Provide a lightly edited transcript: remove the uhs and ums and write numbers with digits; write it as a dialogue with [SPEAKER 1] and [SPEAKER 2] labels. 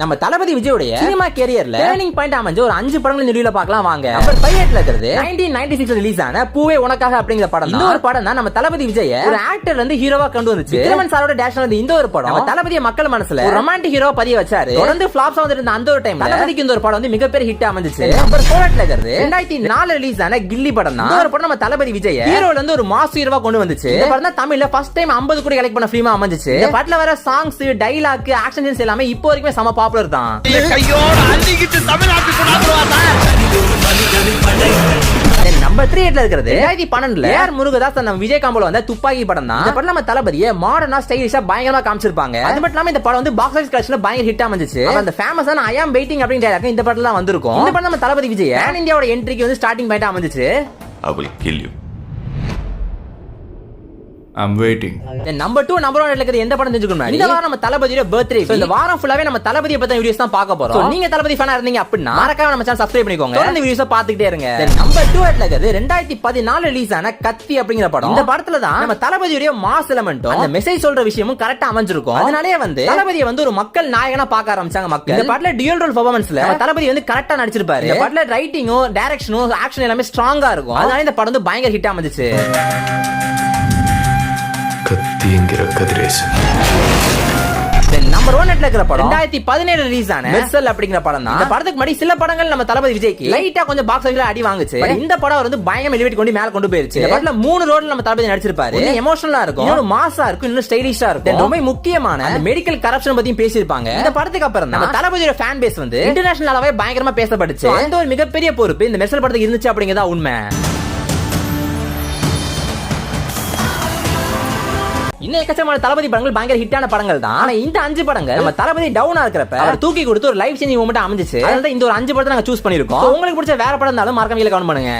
[SPEAKER 1] நம்ம தளபதி விஜயோட cinema கேரியர்ல turning point அமைஞ்ச ஒரு 5 படங்கள் நிறுவில பார்க்கலாம் வாங்க. நம்பர் 5 இருக்கிறது 1996 ரிலீஸ் ஆன பூவே உனக்காக அப்படிங்கிற படம். இந்த ஒரு படம் தான் நம்ம தளபதி விஜய் ஒரு ஆக்டர் வந்து ஹீரோவா கொண்டு வந்துச்சு. விக்ரமன் சாரோட டேரக்ஷன்ல இருந்த இந்த ஒரு படம் நம்ம தளபதிய மக்கள் மனசுல ஒரு ரொமான்டிக் ஹீரோவா பதிய வச்சாரு. தொடர்ந்து ஃபிளாப்ஸ் வந்திருந்த அந்த ஒரு டைம்ல தளபதிக்கு இந்த ஒரு படம் வந்து மிகப்பெரிய ஹிட் அமைஞ்சிச்சு. நம்பர் 4 இருக்கிறது 2004 ரிலீஸ் ஆன கில்லி படம் தான். இந்த ஒரு படம் நம்ம தளபதி விஜய் ஹீரோல இருந்து ஒரு மாஸ் ஹீரோவா கொண்டு வந்துச்சு. இந்த படம் தான் தமிழ்ல ஃபர்ஸ்ட் டைம் 50 கோடி கலெக்ட் பண்ண ஃபிலிமா அமைஞ்சிச்சு. இந்த படத்துல வர சாங்ஸ், டைலாக், ஆக்ஷன் சீன்ஸ் எல்லாமே இப்போ வரைக்கும் செம பாப்புலர் தான். நம்பர் 3 இருக்கிறது 2012 ஏஆர் முருகதாஸ் நம்ம விஜய் காம்போல வந்த துப்பாக்கி படம் தான். இந்த படம் நம்ம தளபதியை மாடர்னா ஸ்டைலிஷா பயங்கரமா காமிச்சிருப்பாங்க. அது மட்டும் இல்லாம இந்த படம் வந்து பாக்ஸ் ஆபீஸ் கலெக்ஷன்ல பயங்கர ஹிட் அமைஞ்சிச்சு. அந்த ஃபேமஸான ஐ ஆம் வெயிட்டிங் அப்படிங்கிற டயலாக் இந்த படத்துல தான் வந்திருக்கும். இந்த படம் நம்ம தளபதி விஜய் பேன் இந்தியாவோட என்ட்ரிக்கு வந்து ஸ்டார்டிங் பாயிண்ட் அமைஞ்சிச்சு.
[SPEAKER 2] I will kill you.
[SPEAKER 3] I'm waiting.
[SPEAKER 1] Number 2 number 1 இருக்கிறது எந்த படம் தெரிஞ்சுக்கணும். இந்த வாரம் நம்ம தளபதியோட பர்த்டே. இந்த வாரம் ஃபுல்லாவே நம்ம தளபதியை பத்தின வீடியோஸ் தான் பார்க்க போறோம். நீங்க தளபதி ஃபேனா இருந்தீங்க அப்படின்னா மறக்காம நம்ம சேனல் சப்ஸ்கிரைப் பண்ணிக்கோங்க. இந்த வீடியோஸை பார்த்துக்கிட்டே இருங்க. நம்பர் 2 இருக்கிறது 2014 ரிலீஸ் ஆன கத்தி அப்படிங்கிற படம். இந்த படத்துல தான் நம்ம தளபதியோட மாஸ் எலிமெண்ட்டும் அந்த மெசேஜ் சொல்ற விஷயமும் கரெக்ட்டா அமைஞ்சிருக்கும். அதனாலே வந்து தளபதியை வந்து ஒரு மக்கள் நாயகனா பார்க்க ஆரம்பிச்சாங்க மக்கள். இந்த படத்துல டியூல் ரோல் பெர்ஃபார்மன்ஸ்ல தளபதி வந்து கரெக்ட்டா நடிச்சிருப்பாரு. இந்த படத்துல ரைட்டிங்கும் டைரக்ஷனும் ஆக்ஷன் எல்லாமே ஸ்ட்ராங்கா இருக்கும். அதனால இந்த படம் வந்து பயங்கர ஹிட் அமைஞ்சிச்சு.
[SPEAKER 3] கத்திங்கிற கதிரேசன்.
[SPEAKER 1] நம்பர் 1 இருக்கிற படம் 2017 ரிலீஸ் ஆன மெர்சல் அப்படிங்கிற படம் தான். இந்த படத்துக்கு முன்னாடி சில படங்கள் நம்ம தளபதி விஜய்க்கு லைட்டா கொஞ்சம் பாக்ஸ் ஆபீஸ்ல அடி வாங்குச்சு. இந்த படம் வந்து பயங்கர எலிவேட் கொண்டு மேல கொண்டு போயிருச்சு. இந்த படத்துல 3 ரோல்ல நம்ம தளபதி நடிச்சிருப்பாரு. இன்னும் எமோஷனலா இருக்கும், இன்னும் மாஸா இருக்கும், இன்னும் ஸ்டைலிஷா இருக்கும். ரொம்ப முக்கியமான அந்த மெடிக்கல் கரப்ஷன் பத்தியும் பேசியிருப்பாங்க. இந்த படத்துக்கு அப்புறம் நம்ம தளபதியோட ஃபேன் பேஸ் வந்து இன்டர்நேஷனல் அளவே பயங்கரமா பேசப்பட்டுச்சு. அந்த ஒரு மிகப்பெரிய பொறுப்பு இந்த மெர்சல் படத்துக்கு இருந்துச்சு அப்படிங்கறதா உண்மை. இன்னும் எக்கச்சக்கமான தளபதி படங்கள் பயங்கர ஹிட்டான படங்கள் தான். ஆனா இந்த 5 படங்கள் நம்ம தளபதி டவுனா இருக்கிறப்ப அவர் தூக்கி கொடுத்து ஒரு லைஃப் சேஞ்சிங் மூமெண்ட் அமைஞ்சிச்சு. அதனால இந்த ஒரு 5 படத்தை நாங்க சூஸ் பண்ணிருக்கோம். உங்களுக்கு பிடிச்ச வேற படம் இருந்தாலும் மறக்காம கீழ கமெண்ட் பண்ணுங்க.